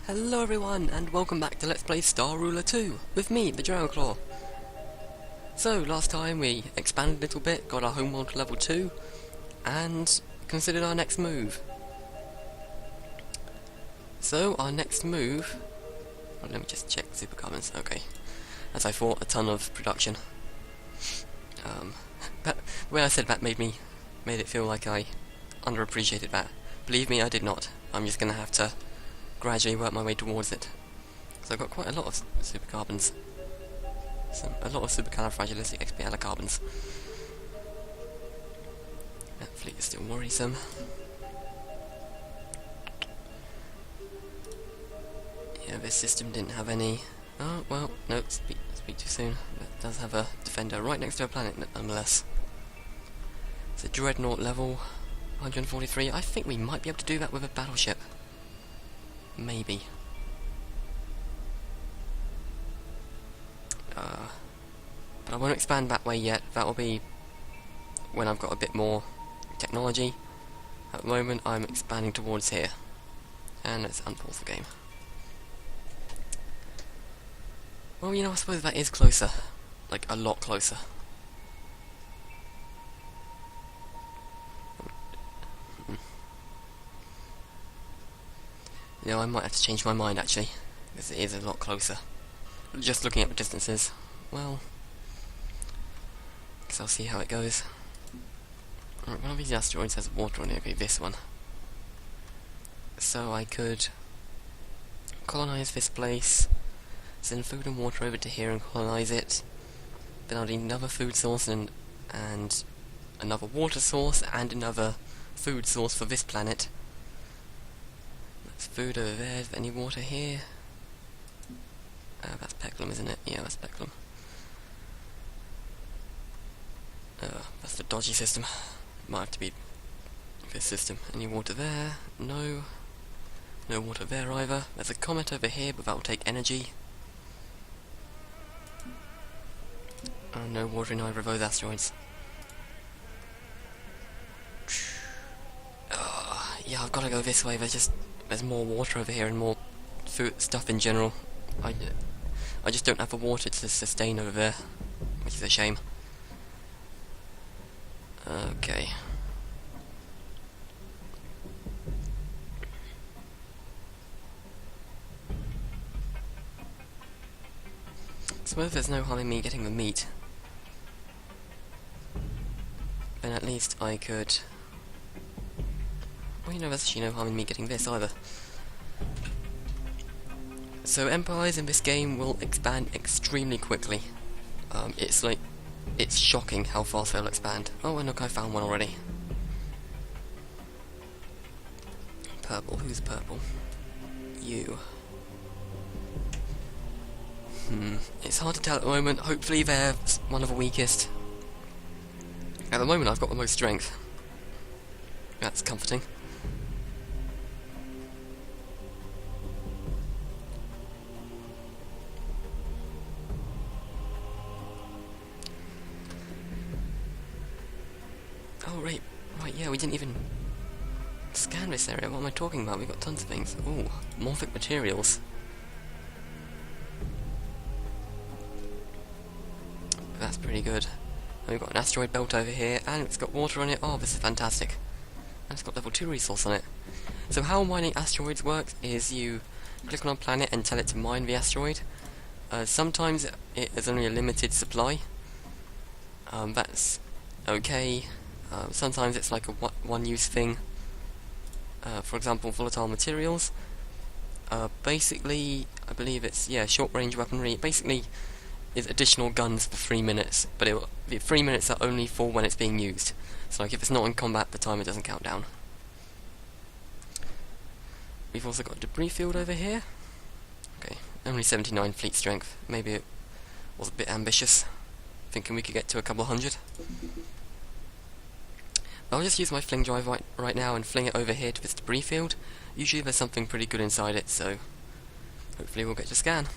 Hello everyone, and welcome back to Let's Play Star Ruler 2, with me, TheDragoclaw. So, last time we expanded a little bit, got our homeworld to level 2, and considered our next move. So, our next move... well, let me just check super carbons, okay. As I thought, a ton of production. But the way I said that made it feel like I underappreciated that. Believe me, I did not. I'm just gonna have to gradually work my way towards it. So I've got quite a lot of supercarbons. A lot of supercalifragilisticexpialidocious. That fleet is still worrisome. Yeah, this system didn't have any... oh, well, no, speak too soon. It does have a defender right next to a planet, nonetheless. It's a dreadnought level 143. I think we might be able to do that with a battleship. Maybe. But I won't expand that way yet. That will be when I've got a bit more technology. At the moment I'm expanding towards here. And let's unpause the game. Well, you know, I suppose that is closer. Like, a lot closer. You know, I might have to change my mind, actually, because it is a lot closer. Just looking at the distances, well, guess I'll see how it goes. Right, one of these asteroids has water on it, okay, this one. So I could colonize this place, send food and water over to here and colonize it. Then I'll need another food source and another water source and another food source for this planet. There's food over there. Is there any water here? That's Pecklum, isn't it? Yeah, that's Pecklum. That's the dodgy system. Might have to be this system. Any water there? No. No water there either. There's a comet over here, but that will take energy. No water in either of those asteroids. Yeah, I've got to go this way. There's more water over here and more food stuff in general. I just don't have the water to sustain over there, which is a shame. Okay. Suppose there's no harm in me getting the meat. Then at least I could... well, you know, there's actually no harm in me getting this either. So empires in this game will expand extremely quickly. It's shocking how fast they'll expand. Oh, and look, I found one already. Purple, who's purple? You. It's hard to tell at the moment. Hopefully they're one of the weakest. At the moment I've got the most strength. That's comforting. Oh, right, yeah, we didn't even scan this area. What am I talking about? We've got tons of things. Ooh, morphic materials. That's pretty good. And we've got an asteroid belt over here, and it's got water on it. Oh, this is fantastic. And it's got level 2 resource on it. So how mining asteroids works is you click on a planet and tell it to mine the asteroid. Sometimes it is only a limited supply. That's okay. Sometimes it's like a one-use thing. For example, volatile materials. Basically, I believe it's, yeah, short-range weaponry. It basically is additional guns for 3 minutes, but the 3 minutes are only for when it's being used. So like if it's not in combat, the timer doesn't count down. We've also got a debris field over here. Okay, only 79 fleet strength. Maybe it was a bit ambitious, thinking we could get to a couple hundred. I'll just use my fling drive right now and fling it over here to this debris field. Usually there's something pretty good inside it, so hopefully we'll get to scan.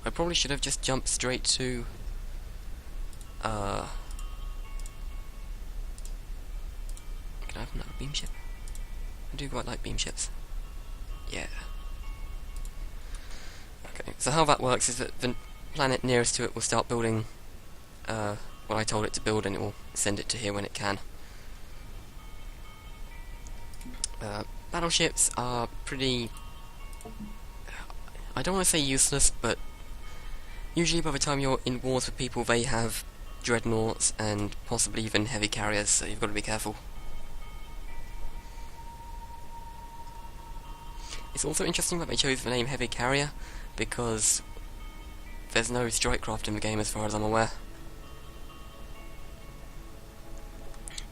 I probably should have just jumped straight to... can I have another beam ship? I do quite like beam ships. Yeah. Okay, so how that works is that the planet nearest to it will start building what I told it to build, and it will send it to here when it can. Battleships are pretty... I don't want to say useless, but usually by the time you're in wars with people, they have dreadnoughts and possibly even heavy carriers, so you've got to be careful. It's also interesting that they chose the name Heavy Carrier, because there's no strike craft in the game as far as I'm aware.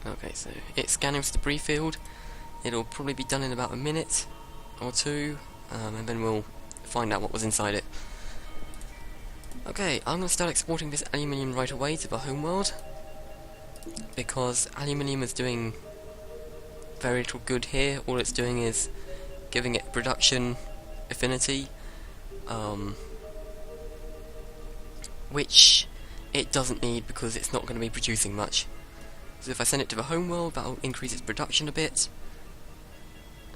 Okay, so it's scanning this debris field. It'll probably be done in about a minute or two, and then we'll find out what was inside it. Okay, I'm going to start exporting this aluminium right away to the homeworld, because aluminium is doing very little good here. All it's doing is giving it production affinity, which it doesn't need because it's not going to be producing much. So if I send it to the homeworld, that'll increase its production a bit,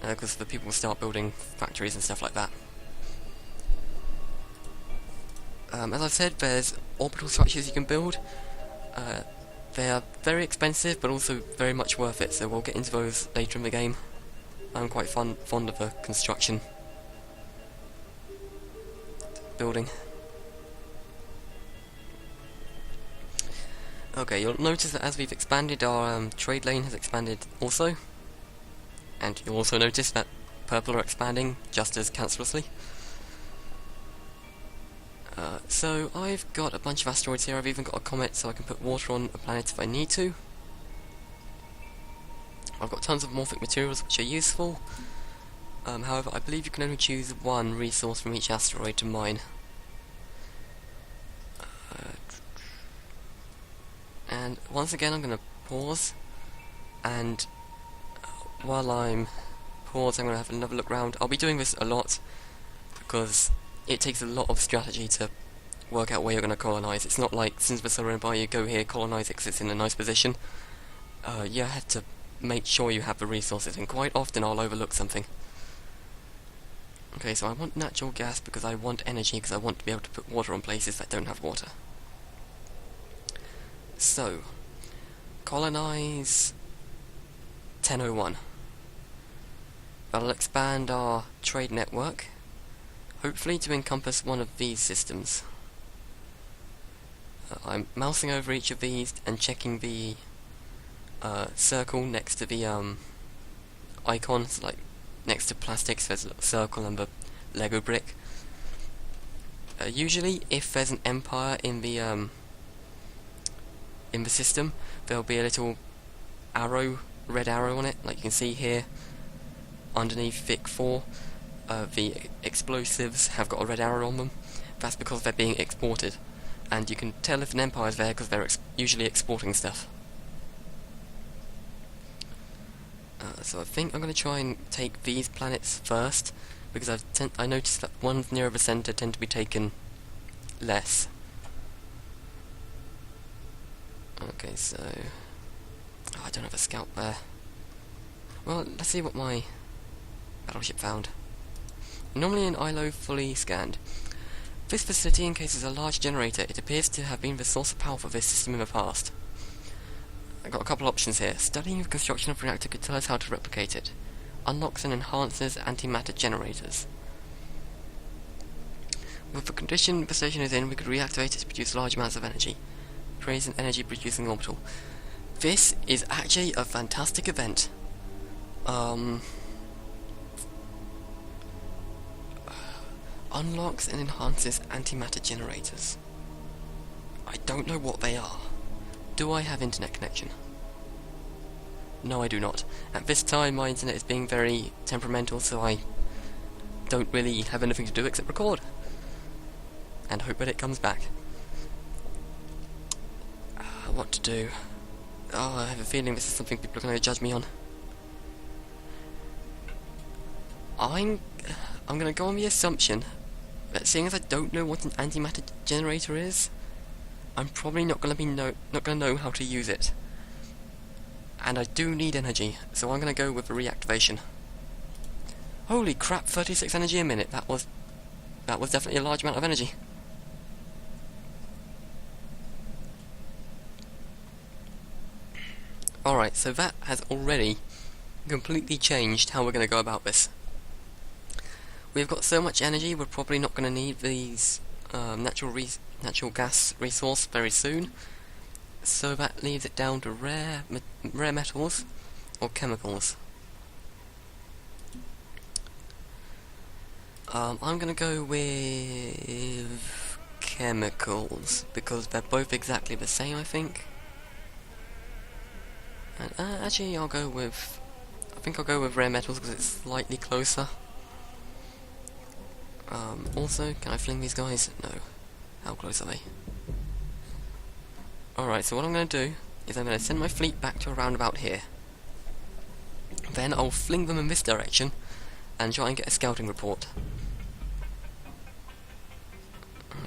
because the people will start building factories and stuff like that. As I've said, there's orbital structures you can build. They are very expensive, but also very much worth it, so we'll get into those later in the game. I'm quite fond of the construction building. Okay, you'll notice that as we've expanded, our trade lane has expanded also. And you'll also notice that purple are expanding just as cancerously. So I've got a bunch of asteroids here. I've even got a comet, so I can put water on a planet if I need to. I've got tons of morphic materials which are useful. However, I believe you can only choose one resource from each asteroid to mine. And once again I'm going to pause, and while I'm paused I'm going to have another look round. I'll be doing this a lot because it takes a lot of strategy to work out where you're going to colonize. It's not like since the Solar Empire you go here, colonize it 'cause it's in a nice position. You have to make sure you have the resources, and quite often I'll overlook something. Okay, so I want natural gas because I want energy, because I want to be able to put water on places that don't have water. So, colonize 1001. That'll expand our trade network, hopefully to encompass one of these systems. I'm mousing over each of these and checking the circle next to the icons, like next to plastics there's a little circle and the Lego brick. Usually if there's an empire in the system, there'll be a little arrow, red arrow on it, like you can see here underneath Vic 4. The explosives have got a red arrow on them. That's because they're being exported, and you can tell if an empire's there because they're usually exporting stuff. So I think I'm going to try and take these planets first, because I noticed that ones nearer the centre tend to be taken less. Okay, so... oh, I don't have a scout there. Well, let's see what my battleship found. Normally an ILO fully scanned. This facility encases a large generator. It appears to have been the source of power for this system in the past. I've got a couple options here. Studying the construction of the reactor could tell us how to replicate it. Unlocks and enhances antimatter generators. With the condition the station is in, we could reactivate it to produce large amounts of energy. Creates an energy producing orbital. This is actually a fantastic event. Unlocks and enhances antimatter generators. I don't know what they are. Do I have internet connection? No, I do not. At this time my internet is being very temperamental, so I don't really have anything to do except record. And hope that it comes back. What to do? Oh, I have a feeling this is something people are going to judge me on. I'm going to go on the assumption that seeing as I don't know what an antimatter generator is, I'm probably not going to know how to use it. And I do need energy, so I'm going to go with the reactivation. Holy crap, 36 energy a minute. That was definitely a large amount of energy. Alright, so that has already completely changed how we're going to go about this. We've got so much energy, we're probably not going to need these natural gas resource very soon. So that leaves it down to rare metals or chemicals. I'm going to go with chemicals because they're both exactly the same, I think. And actually, I think I'll go with rare metals because it's slightly closer. Also, can I fling these guys? No. How close are they? Alright, so what I'm going to do is I'm going to send my fleet back to around about here. Then I'll fling them in this direction and try and get a scouting report.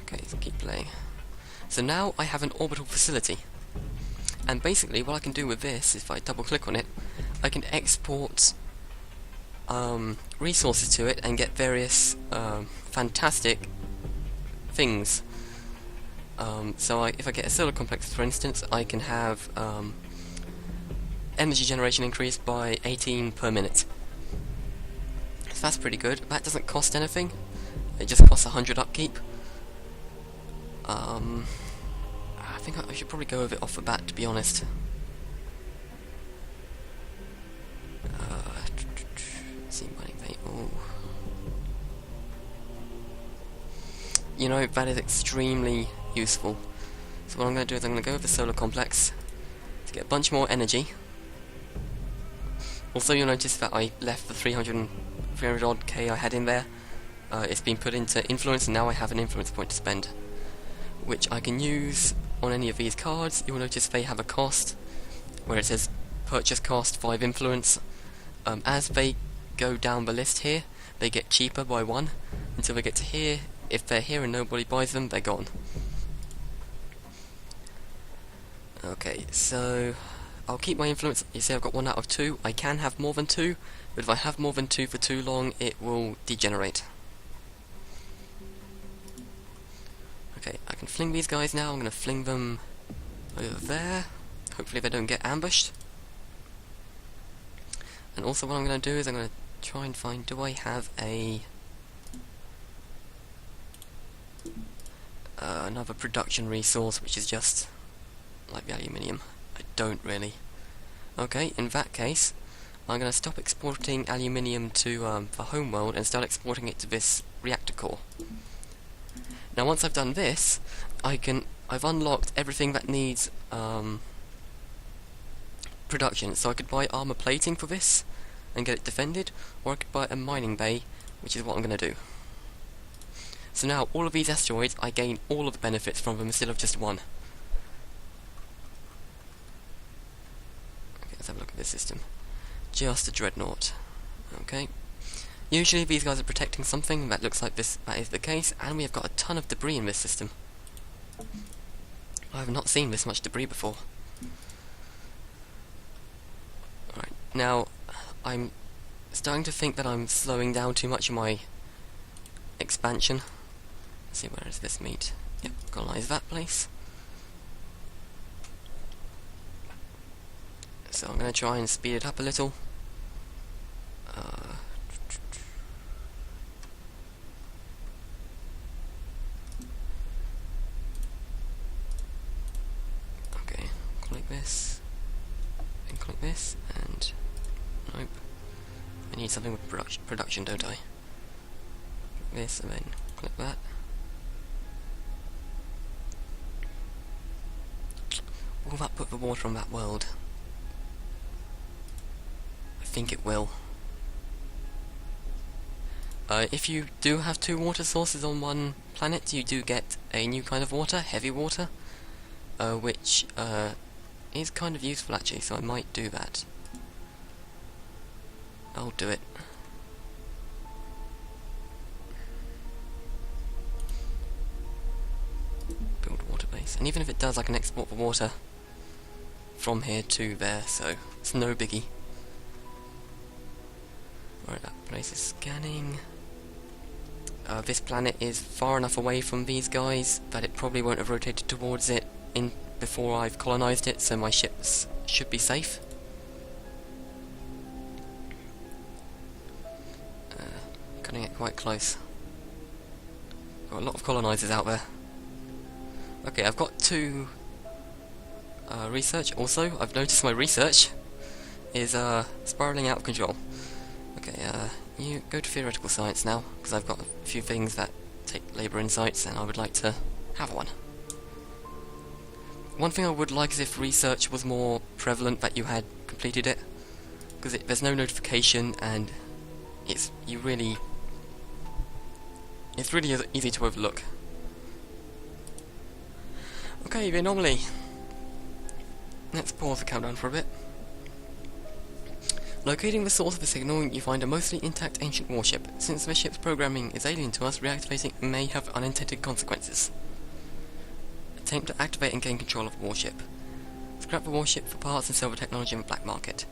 Okay, so keep playing. So now I have an orbital facility. And basically what I can do with this, if I double click on it, I can export resources to it and get various fantastic things. So if I get a solar complex, for instance, I can have energy generation increased by 18 per minute. So that's pretty good. That doesn't cost anything. It just costs 100 upkeep. I think I should probably go with it off the bat, to be honest. See, mining vein. Oh. You know, that is extremely useful. So what I'm going to do is I'm going to go with the solar complex to get a bunch more energy. Also, you'll notice that I left the 300 odd K I had in there. It's been put into influence, and now I have an influence point to spend, which I can use on any of these cards. You'll notice they have a cost where it says purchase cost 5 influence. As they go down the list here, they get cheaper by 1 until they get to here. If they're here and nobody buys them, they're gone. Okay, so I'll keep my influence. You see I've got 1 out of 2. I can have more than 2, but if I have more than 2 for too long, it will degenerate. Okay, I can fling these guys now. I'm going to fling them over there. Hopefully they don't get ambushed. And also what I'm going to do is I'm going to try and find, do I have another production resource which is just like the aluminium? I don't really. Okay, in that case I'm going to stop exporting aluminium to the home world and start exporting it to this reactor core. Now once I've done this, I've unlocked everything that needs production, so I could buy armor plating for this and get it defended, or I could buy a mining bay, which is what I'm going to do. So now all of these asteroids, I gain all of the benefits from them instead of just one. Okay, let's have a look at this system. Just a dreadnought. Okay. Usually these guys are protecting something, that looks like that is the case, and we have got a ton of debris in this system. I have not seen this much debris before. Alright, now I'm starting to think that I'm slowing down too much in my expansion. Let's see, where does this meet? Yep, colonize that place. So I'm going to try and speed it up a little. Okay, click this, and click this, and nope. I need something with production, don't I? Click this, and then click that. Will that put the water on that world? I think it will. If you do have 2 water sources on one planet, you do get a new kind of water, heavy water, which is kind of useful actually, so I might do that. I'll do it. Build a water base, and even if it does, I can export the water from here to there, so it's no biggie. Alright, that place so scanning. This planet is far enough away from these guys that it probably won't have rotated towards it before I've colonized it, so my ships should be safe. Cutting it quite close. Got a lot of colonizers out there. Okay, I've got 2 research. Also, I've noticed my research is spiraling out of control. Okay, you go to theoretical science now, because I've got a few things that take labour insights, and I would like to have one. One thing I would like is if research was more prevalent, that you had completed it, because there's no notification, and it's really easy to overlook. Okay, the anomaly. Let's pause the countdown for a bit. Locating the source of the signal, you find a mostly intact ancient warship. Since the ship's programming is alien to us, reactivating it may have unintended consequences. Attempt to activate and gain control of the warship. Scrap the warship for parts and sell the technology in the black market.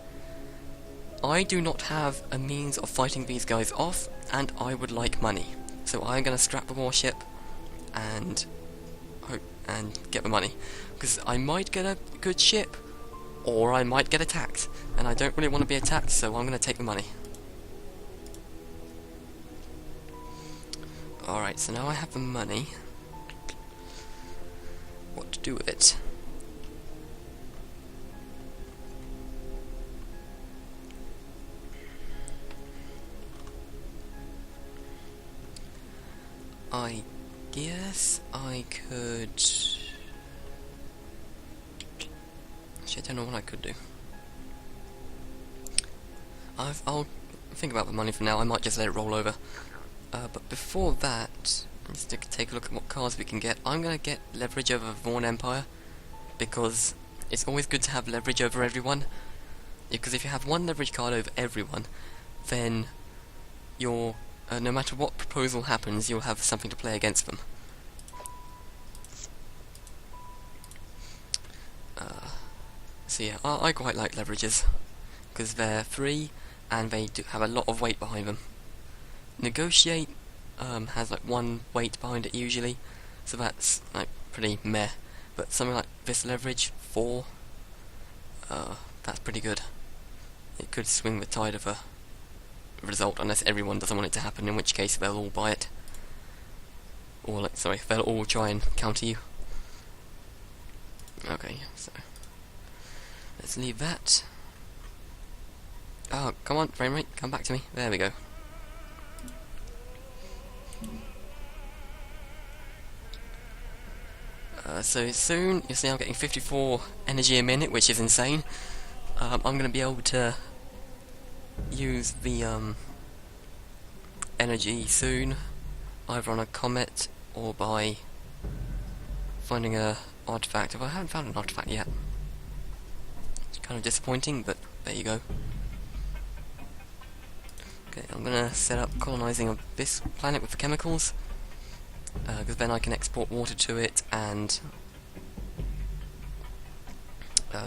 I do not have a means of fighting these guys off, and I would like money. So I'm going to scrap the warship and hope and get the money, because I might get a good ship, or I might get attacked, and I don't really want to be attacked, so I'm going to take the money. Alright, so now I have the money. What to do with it? I guess I could... Actually, I don't know what I could do. I'll think about the money for now. I might just let it roll over. But before that, let's take a look at what cards we can get. I'm going to get leverage over Vaughn Empire, because it's always good to have leverage over everyone. Because if you have one leverage card over everyone, then you're... no matter what proposal happens, you'll have something to play against them. So yeah, I quite like leverages, because they're free, and they do have a lot of weight behind them. Negotiate has like 1 weight behind it usually, so that's like pretty meh. But something like this leverage, 4, that's pretty good. It could swing the tide of a result, unless everyone doesn't want it to happen, in which case they'll all buy it. Or like, sorry, they'll all try and counter you. Okay, so let's leave that. Oh, come on, frame rate, come back to me. There we go. So soon, you'll see I'm getting 54 energy a minute, which is insane. I'm going to be able to use the energy soon, either on a comet or by finding a artifact. If I haven't found an artifact yet, it's kind of disappointing, but there you go. Okay, I'm gonna set up colonizing of this planet with the chemicals, because then I can export water to it, and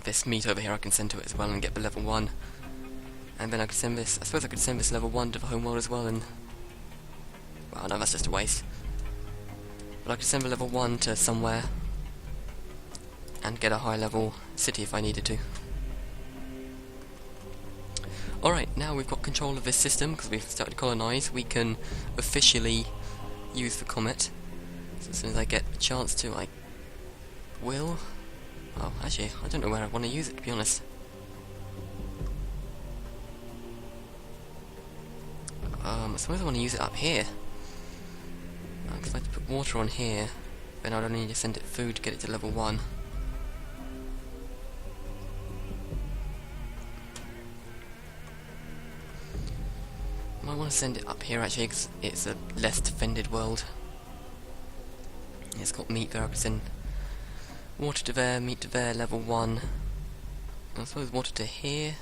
this meat over here I can send to it as well and get the level 1. And then I could send this, I suppose I could send this level 1 to the homeworld as well, and... well, no, that's just a waste. But I could send the level 1 to somewhere, and get a high level city if I needed to. Alright, now we've got control of this system, because we've started to colonize, we can officially use the comet. So as soon as I get a chance to, I will. Oh, actually, I don't know where I want to use it, to be honest. I suppose I want to use it up here. Because if I had to put water on here, then I'd only need to send it food to get it to level 1. I might want to send it up here actually, because it's a less defended world. It's got meat there, I could send water to there, meat to there, level 1. I suppose water to here.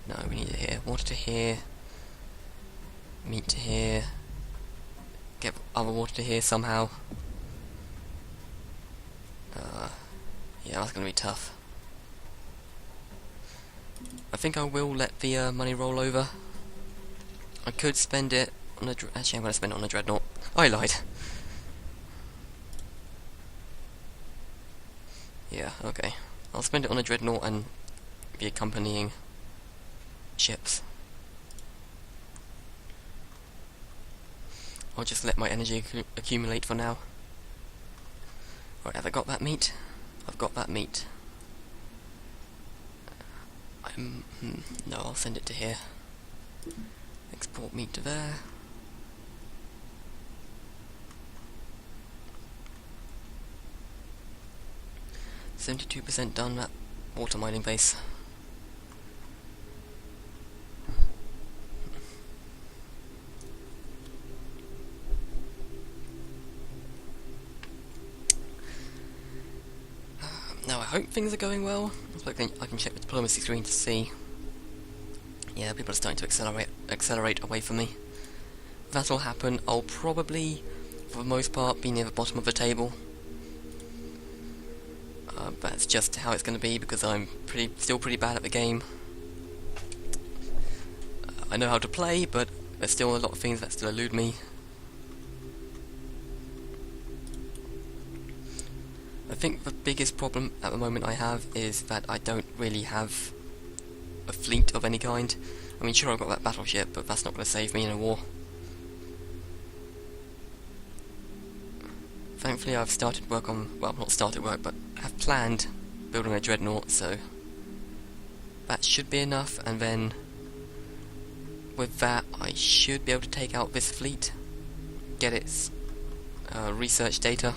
No, we need it here. Water to here. Meat to here. Get other water to here somehow. Yeah, that's going to be tough. I think I will let the money roll over. I could spend it on a... Actually, I'm going to spend it on a dreadnought. I lied. Yeah, okay. I'll spend it on a dreadnought and the accompanying ships. I'll just let my energy accumulate for now. Right, have I got that meat? I've got that meat. No, I'll send it to here. Export meat to there. %72 done that water mining base. Now I hope things are going well. I can check the diplomacy screen to see. Yeah, people are starting to accelerate away from me. That'll happen. I'll probably, for the most part, be near the bottom of the table. That's just how it's going to be because I'm still pretty bad at the game. I know how to play, but there's still a lot of things that still elude me. I think the biggest problem at the moment I have is that I don't really have a fleet of any kind. I mean, sure, I've got that battleship, but that's not going to save me in a war. Thankfully, I've started work on... well, not started work, but have planned building a dreadnought, so that should be enough, and then with that, I should be able to take out this fleet, get its research data,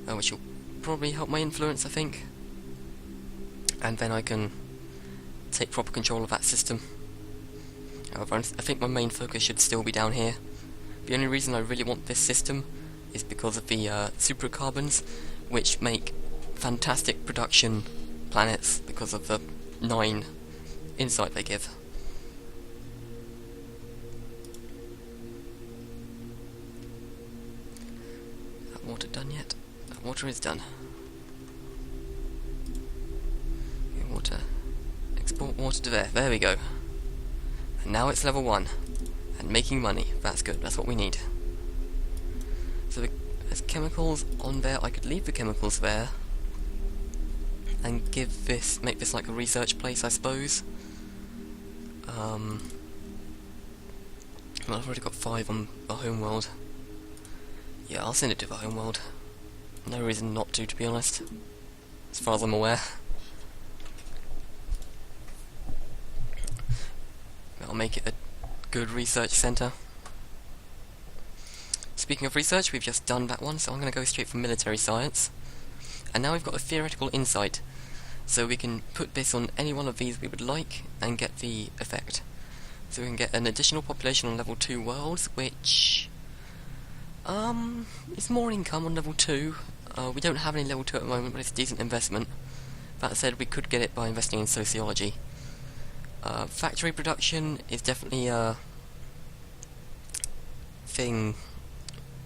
which will probably help my influence, I think, and then I can take proper control of that system. However, I think my main focus should still be down here. The only reason I really want this system is because of the supercarbons, which make fantastic production planets because of the 9 insight they give. That water done yet? That water is done. Okay, water. Export water to there. There we go. And now it's level 1. And making money. That's good. That's what we need. So there's chemicals on there. I could leave the chemicals there and make this like a research place, I suppose. Well, I've already got 5 on the homeworld. Yeah, I'll send it to the homeworld. No reason not to be honest, as far as I'm aware. I'll make it a good research centre. Speaking of research, we've just done that one, so I'm going to go straight for military science. And now we've got a theoretical insight, so we can put this on any one of these we would like and get the effect. So we can get an additional population on level 2 worlds, which is more income on level 2. We don't have any level 2 at the moment, but it's a decent investment. That said, we could get it by investing in sociology. Factory production is definitely a thing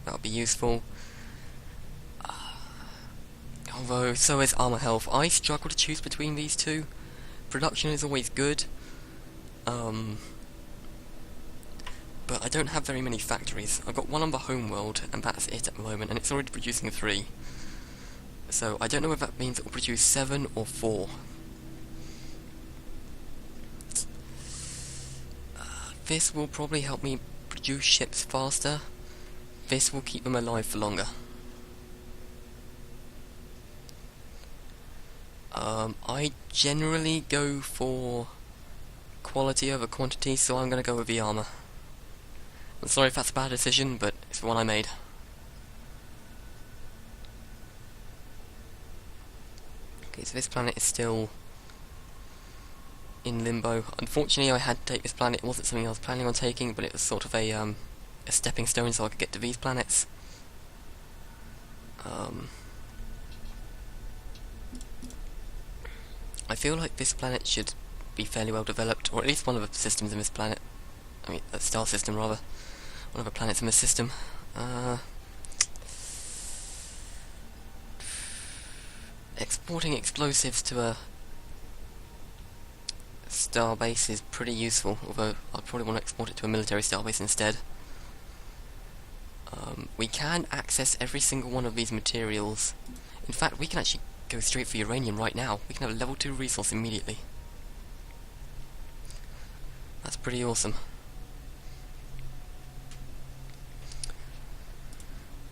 that would be useful. Although, so is armor health. I struggle to choose between these two. Production is always good. But I don't have very many factories. I've got one on the homeworld, and that's it at the moment, and it's already producing 3. So I don't know if that means it will produce 7 or 4. This will probably help me produce ships faster. This will keep them alive for longer. I generally go for quality over quantity, so I'm going to go with the armor. I'm sorry if that's a bad decision, but it's the one I made. Okay, so this planet is still in limbo. Unfortunately, I had to take this planet. It wasn't something I was planning on taking, but it was sort of a stepping stone so I could get to these planets. I feel like this planet should be fairly well developed, or at least one of the systems in this planet. I mean, a star system rather. One of the planets in this system. Exporting explosives to a starbase is pretty useful, although I'll probably want to export it to a military starbase instead. We can access every single one of these materials. In fact, we can actually go straight for uranium right now. We can have a level 2 resource immediately. That's pretty awesome.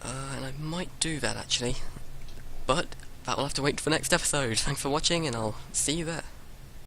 And I might do that actually, but that will have to wait for the next episode. Thanks for watching, and I'll see you there.